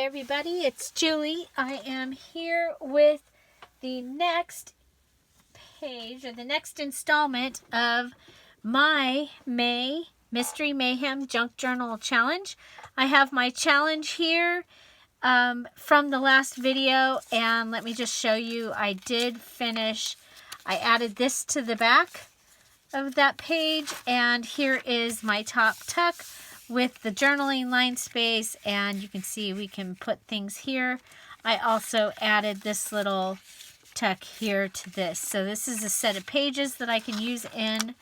everybody, it's Julie. I am here with the next page, or the next installment of my Mystery Mayhem Junk Journal Challenge. I have my challenge here from the last video, and let me just show you. I did finish. I added this to the back of that page, and here is my top tuck with the journaling line space, and you can see we can put things here. I also added this little tuck here to this. So this is a set of pages that I can use in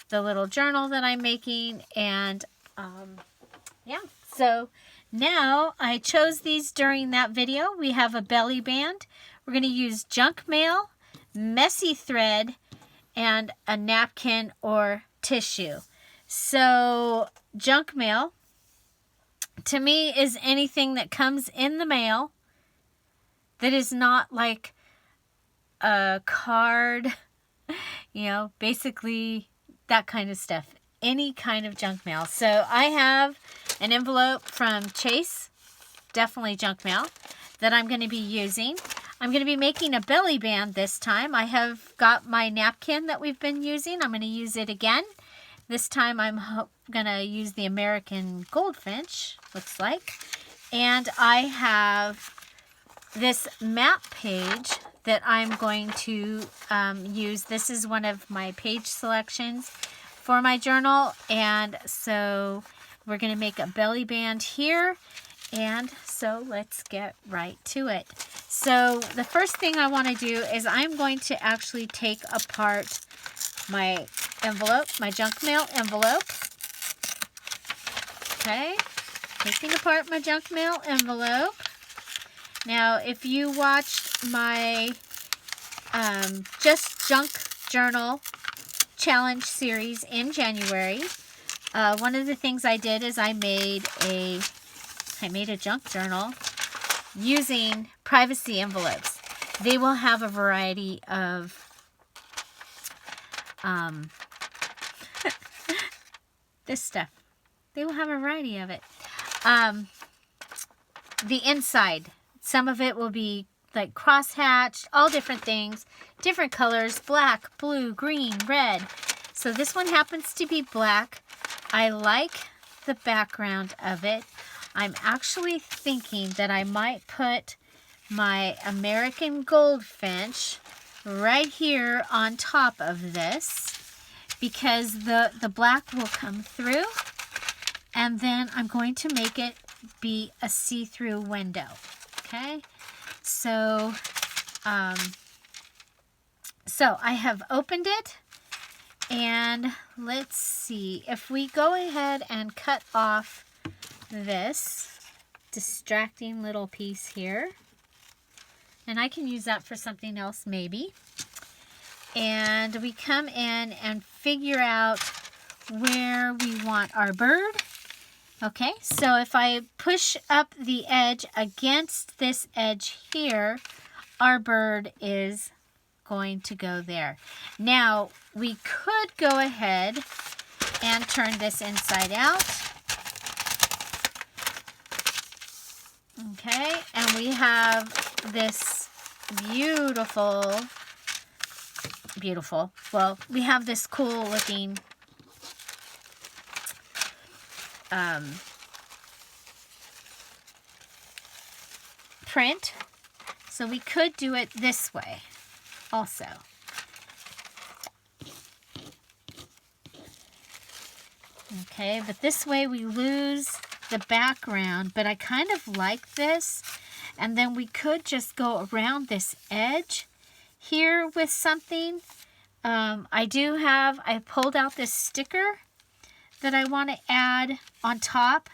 the little journal that I'm making. And yeah, so now I chose these during that video. We have a belly band. We're going to use junk mail, messy thread, and a napkin or tissue. So junk mail to me is anything that comes in the mail that is not like a card, you know, basically that kind of stuff. Any kind of junk mail. So I have an envelope from Chase, definitely junk mail, that I'm going to be using. I'm going to be making a belly band this time. I have got my napkin that we've been using. I'm going to use it again. This time I'm going to use the American Goldfinch, looks like. And I have this map page that I'm going to use. This is one of my page selections for my journal. And so we're going to make a belly band here. And so let's get right to it. So the first thing I want to do is I'm going to actually take apart my envelope, my junk mail envelope. Okay, taking apart my junk mail envelope. Now, if you watched my Just Junk Journal Challenge series in January, one of the things I did is I made a junk journal using privacy envelopes. They will have a variety of this stuff. They will have a variety of it. The inside, some of it will be like cross-hatched, all different things, different colors, black, blue, green, red. So this one happens to be black. I like the background of it. I'm actually thinking that I might put my American Goldfinch right here on top of this, because the black will come through, and then I'm going to make it be a see-through window. Okay, so so I have opened it, and let's see if we go ahead and cut off this distracting little piece here, and I can use that for something else maybe. And we come in and figure out where we want our bird. Okay, so if I push up the edge against this edge here, our bird is going to go there. Now, we could go ahead and turn this inside out. Okay, and we have this beautiful, well, we have this cool looking print. So we could do it this way also. Okay, but this way we lose the background, but I kind of like this. And then we could just go around this edge here with something. I pulled out this sticker that I want to add on top,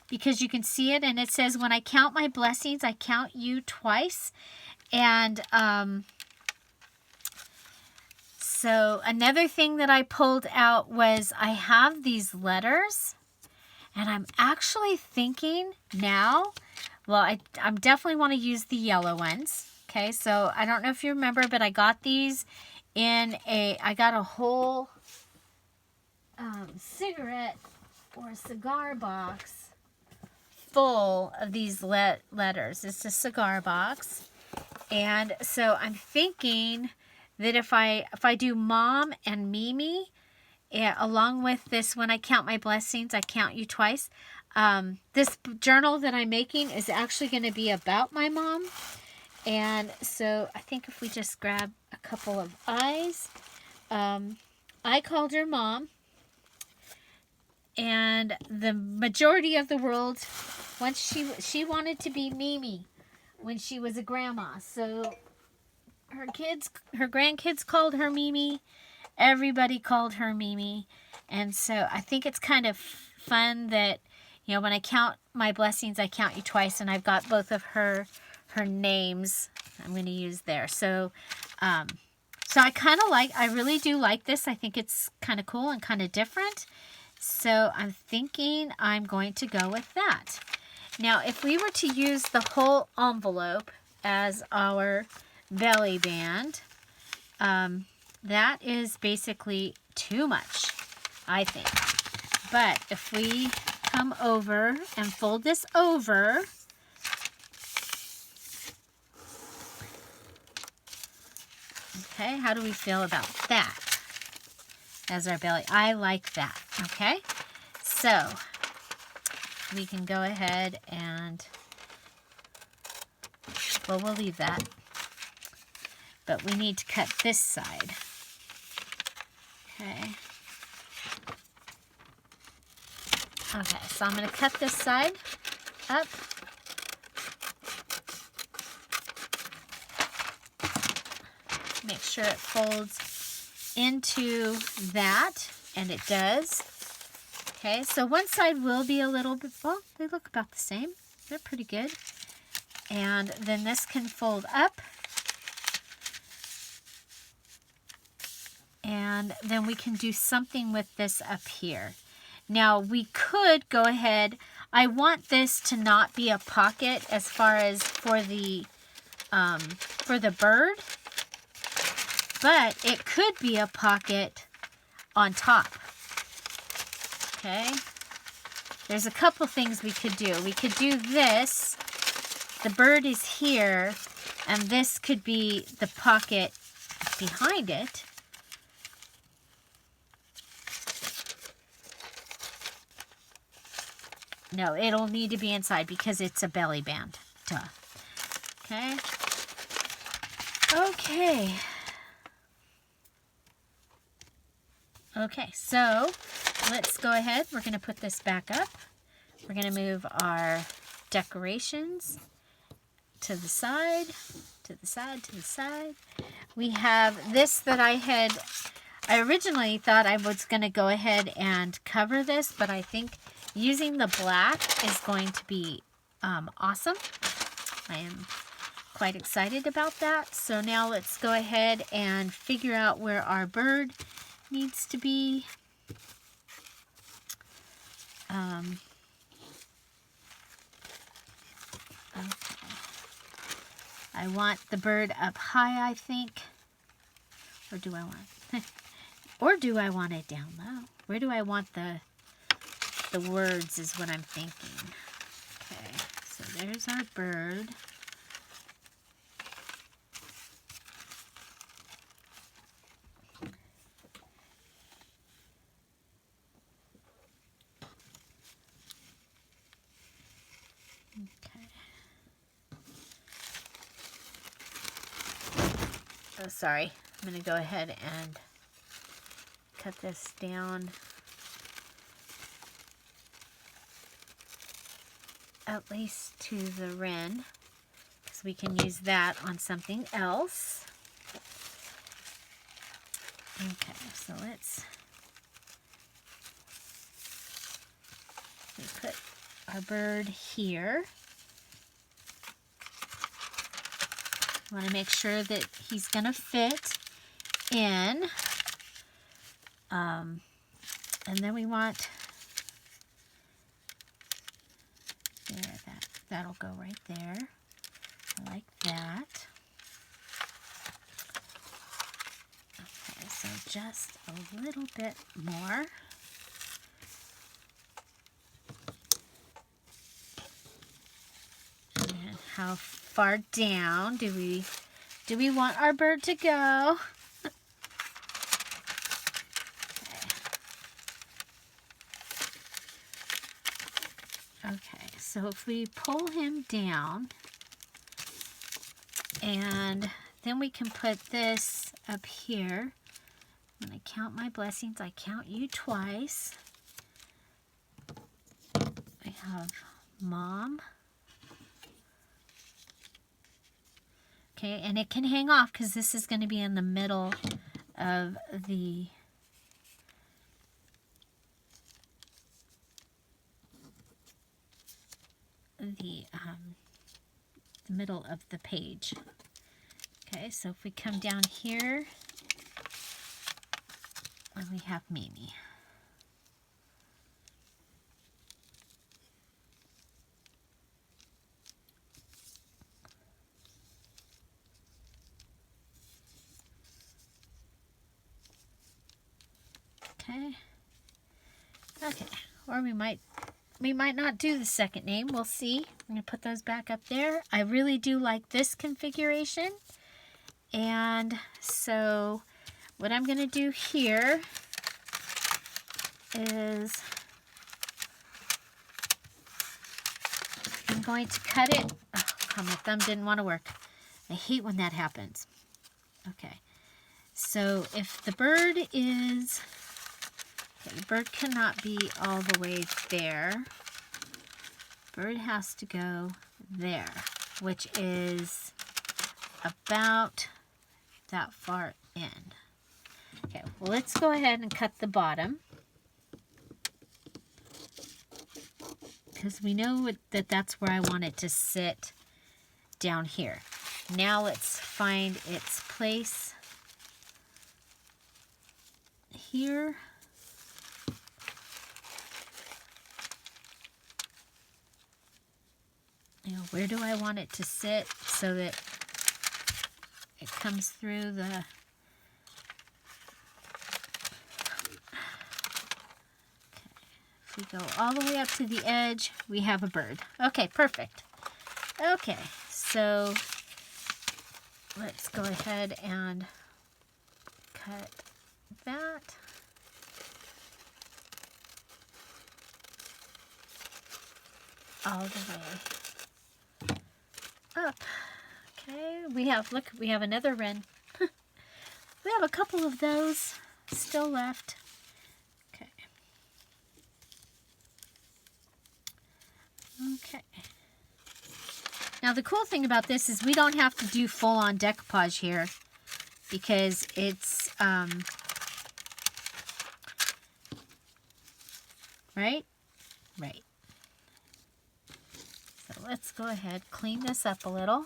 because you can see it, and it says, "When I count my blessings, I count you twice." And so another thing that I pulled out was I have these letters, and I'm actually thinking now, well, I'm definitely want to use the yellow ones. Okay, so I don't know if you remember, but I got these in I got a whole cigarette or cigar box full of these letters. It's a cigar box. And so I'm thinking that if I do Mom and Mimi, along with this, when I count my blessings, I count you twice. This journal that I'm making is actually going to be about my mom. And so I think if we just grab a couple of eyes, I called her Mom. And the majority of the world, once she wanted to be Mimi when she was a grandma. So her grandkids called her Mimi. Everybody called her Mimi. And so I think it's kind of fun that, you know, when I count my blessings, I count you twice. And I've got both of her names I'm going to use there. So, so I really do like this. I think it's kind of cool and kind of different. So I'm thinking I'm going to go with that. Now, if we were to use the whole envelope as our belly band, that is basically too much, I think. But if we come over and fold this over, okay, how do we feel about that as our belly? I like that, okay? So we can go ahead and, well, we'll leave that. But we need to cut this side. Okay. Okay, so I'm going to cut this side up. Make sure it folds into that, and it does. Okay, so one side will be a little bit, well, they look about the same. They're pretty good. And then this can fold up. And then we can do something with this up here. Now, we could go ahead. I want this to not be a pocket as far as for the bird. But it could be a pocket on top. Okay. There's a couple things we could do. We could do this. The bird is here. And this could be the pocket behind it. No, it'll need to be inside because it's a belly band. Duh. Okay. Okay. Okay, so let's go ahead. We're going to put this back up. We're going to move our decorations to the side, to the side, to the side. We have this that I originally thought I was going to go ahead and cover this, but I think using the black is going to be awesome. I am quite excited about that. So now let's go ahead and figure out where our bird needs to be. Okay. I want the bird up high, I think. Or do I want or do I want it down low? Where do I want the words is what I'm thinking. Okay, so there's our bird. Oh, sorry. I'm going to go ahead and cut this down at least to the wren, because we can use that on something else. Okay, so let's put our bird here. We want to make sure that he's going to fit in. And then we want, that'll go right there. I like that. Okay, so just a little bit more. how far down do we want our bird to go? Okay, so if we pull him down, and then we can put this up here. When I count my blessings, I count you twice. I have Mom. Okay, and it can hang off because this is going to be in the middle of the middle of the page. Okay, so if we come down here, we have Mimi. Okay, or we might not do the second name. We'll see. I'm going to put those back up there. I really do like this configuration. And so what I'm going to do here is I'm going to cut it. Oh, God, my thumb didn't want to work. I hate when that happens. Okay, so if the bird is... Okay, the bird cannot be all the way there. Bird has to go there, which is about that far in. Okay, well, let's go ahead and cut the bottom, because we know that that's where I want it to sit down here. Now let's find its place here. Now, where do I want it to sit so that it comes through the... Okay, if we go all the way up to the edge, we have a bird. Okay, perfect. Okay, so let's go ahead and cut that. All the way up. Okay, we have another wren. We have a couple of those still left. Okay. Okay. Now the cool thing about this is we don't have to do full-on decoupage here, because it's right? Right. So let's go ahead, clean this up a little.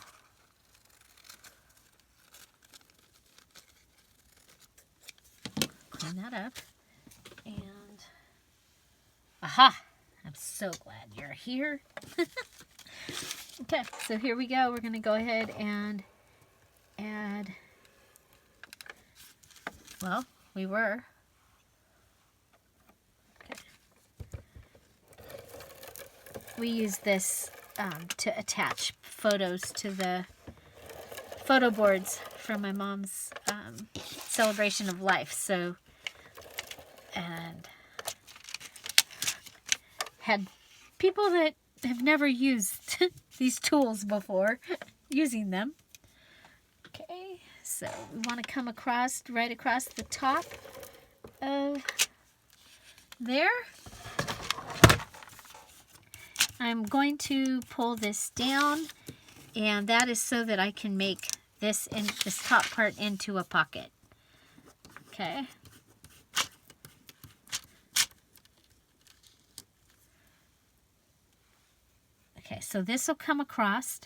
Clean that up. And, aha! I'm so glad you're here. Okay, so here we go. We're going to go ahead and add, well, we were. Okay. We use this to attach photos to the photo boards from my mom's celebration of life. So, and had people that have never used these tools before using them. Okay, so we want to come across, right across the top of there. I'm going to pull this down, and that is so that I can make this top part into a pocket. Okay. Okay, so this will come across,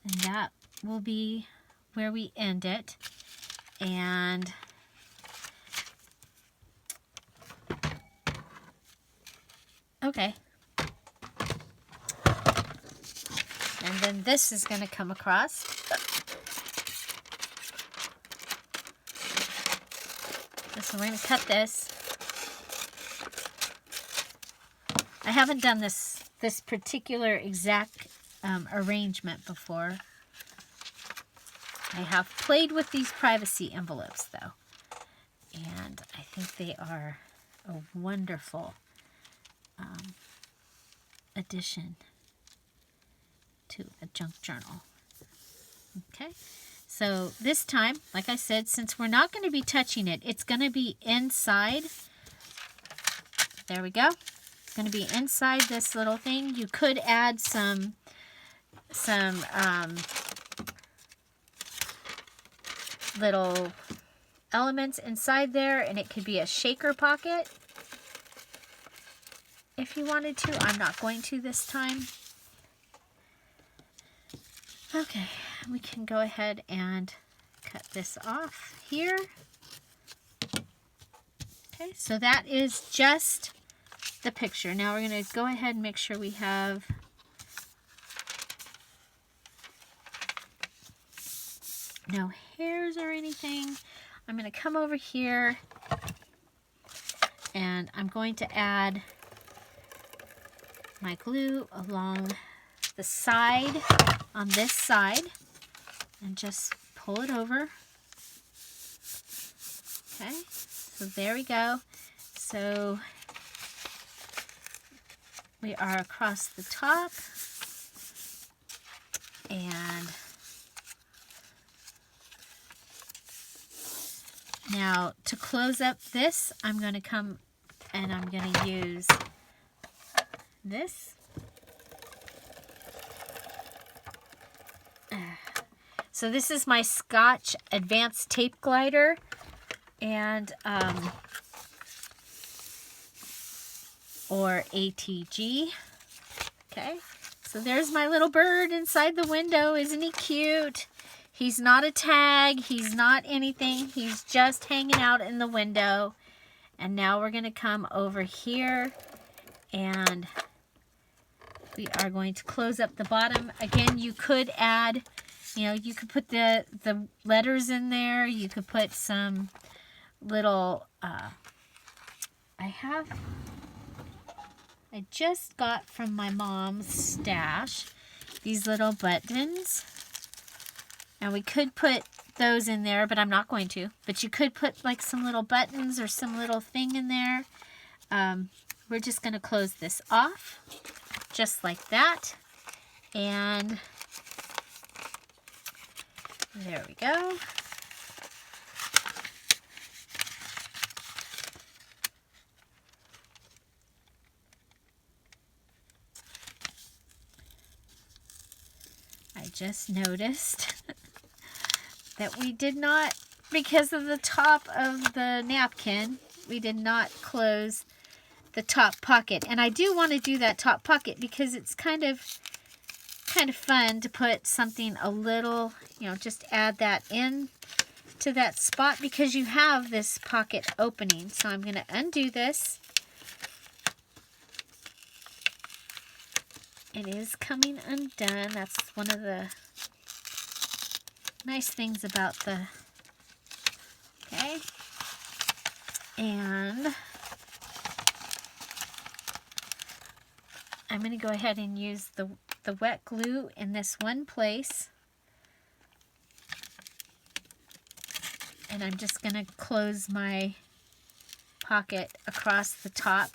and that will be where we end it. And okay. And then this is going to come across. So we're going to cut this. I haven't done this particular exact arrangement before. I have played with these privacy envelopes though, and I think they are a wonderful addition to a junk journal. Okay, so this time, like I said, since we're not going to be touching it, it's going to be inside. There we go. It's going to be inside this little thing. You could add some little elements inside there, and it could be a shaker pocket if you wanted to. I'm not going to this time. Okay, we can go ahead and cut this off here. Okay, so that is just the picture. Now we're going to go ahead and make sure we have no hairs or anything. I'm going to come over here and I'm going to add my glue along the side, on this side, and just pull it over. Okay, so there we go. So we are across the top, and now to close up this, I'm going to come and I'm going to use this. So this is my Scotch Advanced Tape Glider, and or ATG. Okay, so there's my little bird inside the window. Isn't he cute? He's not a tag, he's not anything, he's just hanging out in the window. And now we're going to come over here and we are going to close up the bottom. Again, you could add, you could put the letters in there. You could put some little, I just got from my mom's stash these little buttons. Now we could put those in there, but I'm not going to. But you could put like some little buttons or some little thing in there. We're just going to close this off just like that. And there we go. I just noticed that we did not, because of the top of the napkin, we did not close the top pocket. And I do want to do that top pocket because it's kind of fun to put something a little, just add that in to that spot because you have this pocket opening. So I'm going to undo this. It is coming undone. That's one of the nice things about the, okay, and I'm going to go ahead and use the wet glue in this one place, and I'm just going to close my pocket across the top,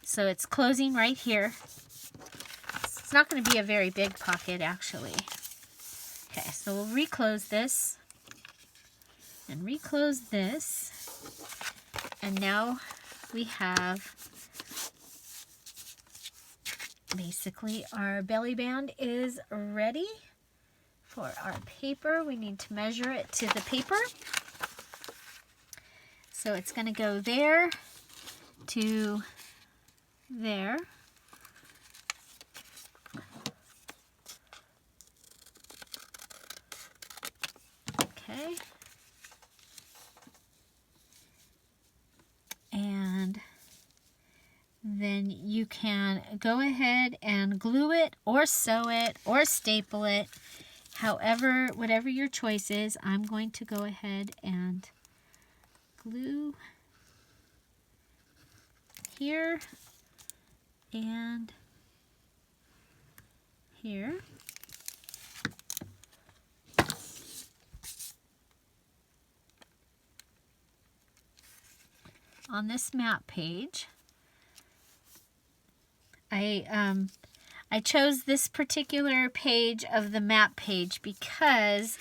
so it's closing right here. It's not going to be a very big pocket actually. Okay, so we'll reclose this and reclose this, and now we have basically our belly band is ready for our paper. We need to measure it to the paper. So it's going to go there to there. Okay. And then you can go ahead and glue it or sew it or staple it. However, whatever your choice is, I'm going to go ahead and glue here and here. On this map page, I chose this particular page of the map page because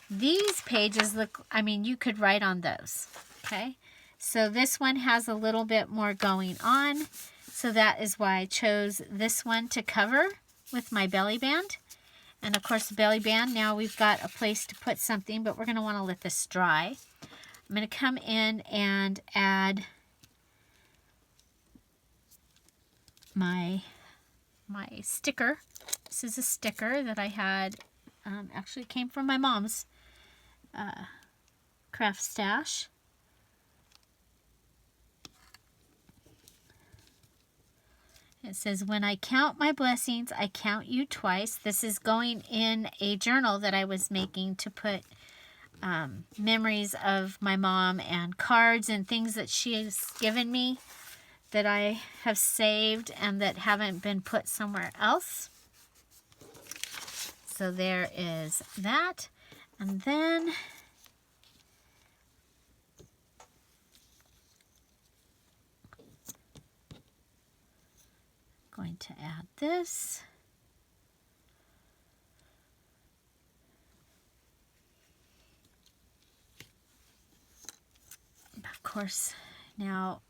these pages look, I mean, you could write on those, okay? So this one has a little bit more going on, so that is why I chose this one to cover with my belly band. And of course the belly band, now we've got a place to put something, but we're going to want to let this dry. I'm going to come in and add my sticker. This is a sticker that I had, actually came from my mom's craft stash. It says, when I count my blessings, I count you twice. This is going in a journal that I was making to put memories of my mom and cards and things that she has given me that I have saved and that haven't been put somewhere else. So there is that. And then I'm going to add this. Of course, now,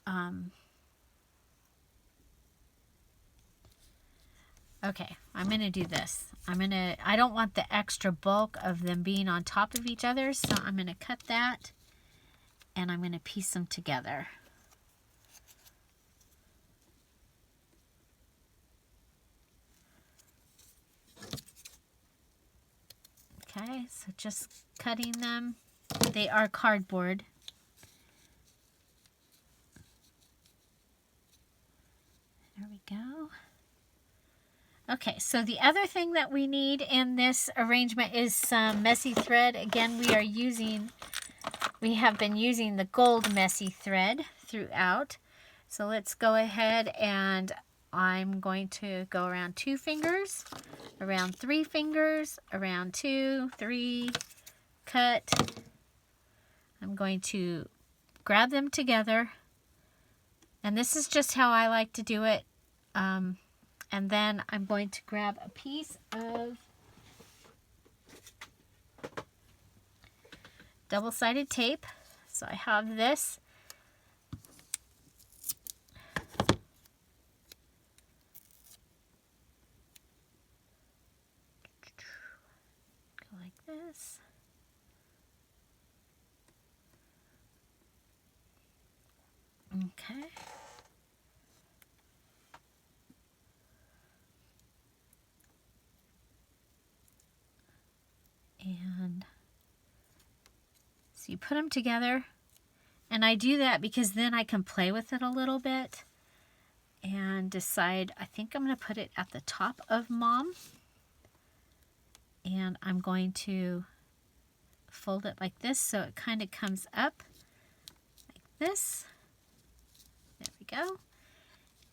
okay, I'm going to do this. I don't want the extra bulk of them being on top of each other, so I'm going to cut that and I'm going to piece them together. Okay, so just cutting them. They are cardboard. There we go. Okay, so the other thing that we need in this arrangement is some messy thread. Again, we have been using the gold messy thread throughout. So let's go ahead and I'm going to go around 2 fingers, around 3 fingers, around 2, 3, cut. I'm going to grab them together. And this is just how I like to do it. And then I'm going to grab a piece of double-sided tape. So I have this. Go like this. Okay. And so you put them together, and I do that because then I can play with it a little bit and decide, I think I'm going to put it at the top of Mom, and I'm going to fold it like this so it kind of comes up like this. There we go.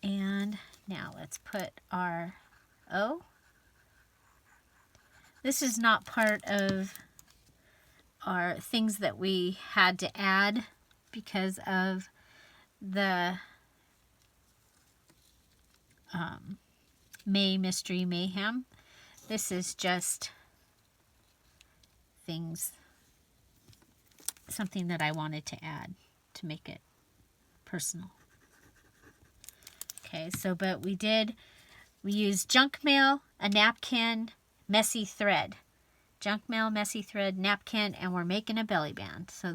And now let's put our O. This is not part of our things that we had to add because of the Mystery Mayhem. This is just something that I wanted to add to make it personal. Okay, so but we used junk mail, a napkin, messy thread. Junk mail, messy thread, napkin, and we're making a belly band. So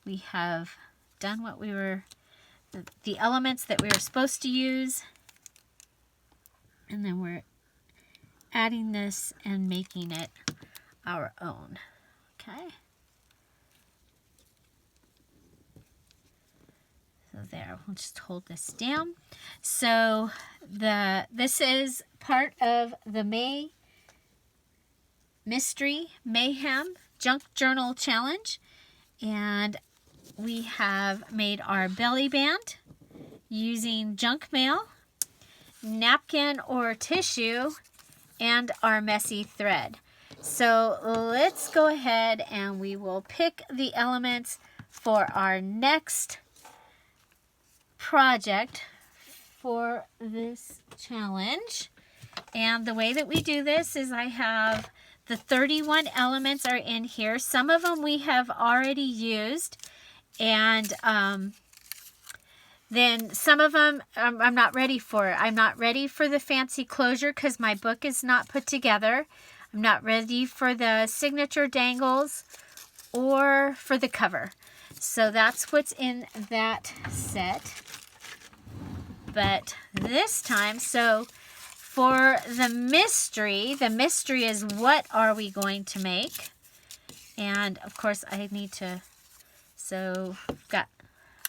we have done what we were, the elements that we were supposed to use. And then we're adding this and making it our own. Okay. So there, we'll just hold this down. So this is part of the Mystery Mayhem Junk Journal Challenge. And we have made our belly band using junk mail, napkin or tissue, and our messy thread. So let's go ahead and we will pick the elements for our next project for this challenge. And the way that we do this is I have the 31 elements are in here. Some of them we have already used, and then some of them I'm not ready for. I'm not ready for the fancy closure because my book is not put together. I'm not ready for the signature dangles or for the cover. So that's what's in that set. But this time, so for the mystery is what are we going to make? And of course I need to, so I've got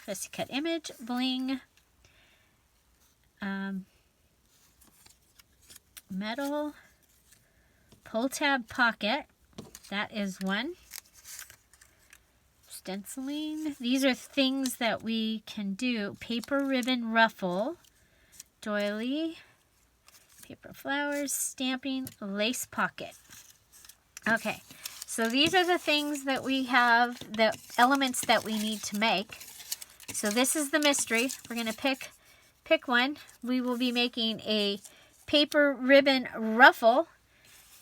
fussy cut image, bling, metal, pull tab pocket, that is one. Stenciling, these are things that we can do. Paper ribbon ruffle, doily, paper flowers, stamping, lace pocket. Okay, so these are the things that we have, the elements that we need to make. So this is the mystery. We're going to pick one. We will be making a paper ribbon ruffle.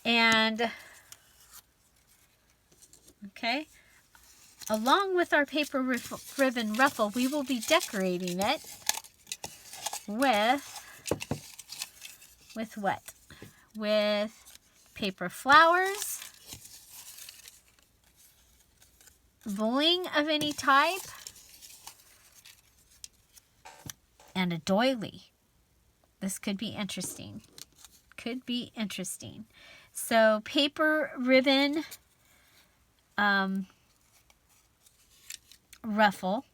And, okay, along with our paper ribbon ruffle, we will be decorating it with what? With paper flowers, bling of any type, and a doily. This could be interesting. Could be interesting. So paper ribbon ruffle,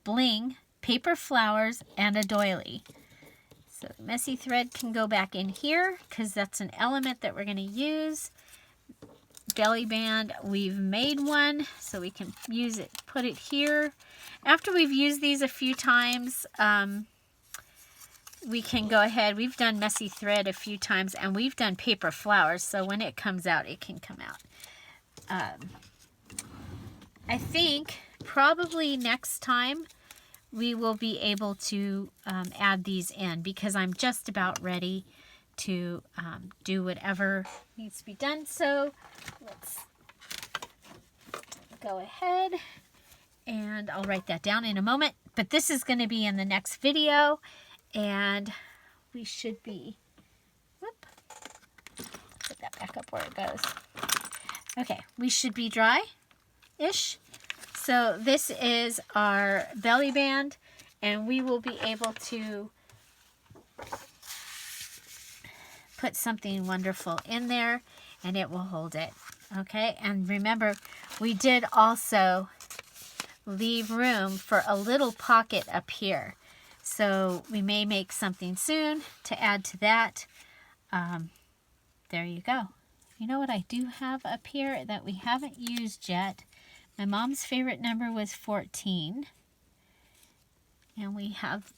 bling, paper flowers, and a doily. So the messy thread can go back in here because that's an element that we're going to use. Belly band, we've made one, so we can use it, put it here. After we've used these a few times, we can go ahead. We've done messy thread a few times, and we've done paper flowers, so when it comes out, it can come out. I think probably next time we will be able to add these in because I'm just about ready to do whatever needs to be done. So let's go ahead, and I'll write that down in a moment. But this is going to be in the next video. And we should be, whoop, put that back up where it goes. Okay, we should be dry-ish. So this is our belly band, and we will be able to put something wonderful in there, and it will hold it. Okay, and remember, we did also leave room for a little pocket up here. So we may make something soon to add to that. There you go. You know what I do have up here that we haven't used yet? My mom's favorite number was 14. And we have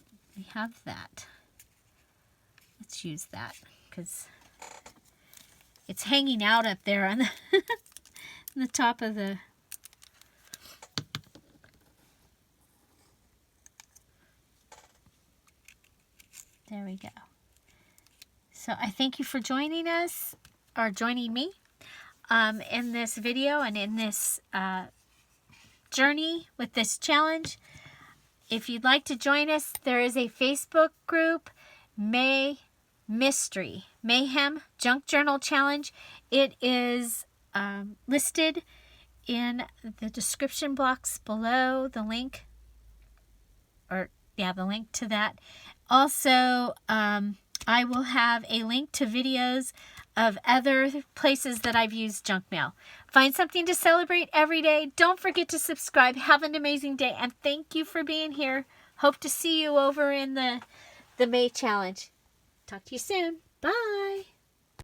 that. Let's use that because it's hanging out up there on the, on the top of the... There we go. So I thank you for joining us, or joining me, in this video and in this journey with this challenge. If you'd like to join us, there is a Facebook group, Mystery Mayhem Junk Journal Challenge. It is listed in the description box below, the link, or yeah, the link to that. Also, I will have a link to videos of other places that I've used junk mail. Find something to celebrate every day. Don't forget to subscribe. Have an amazing day, and thank you for being here. Hope to see you over in the May challenge. Talk to you soon. Bye.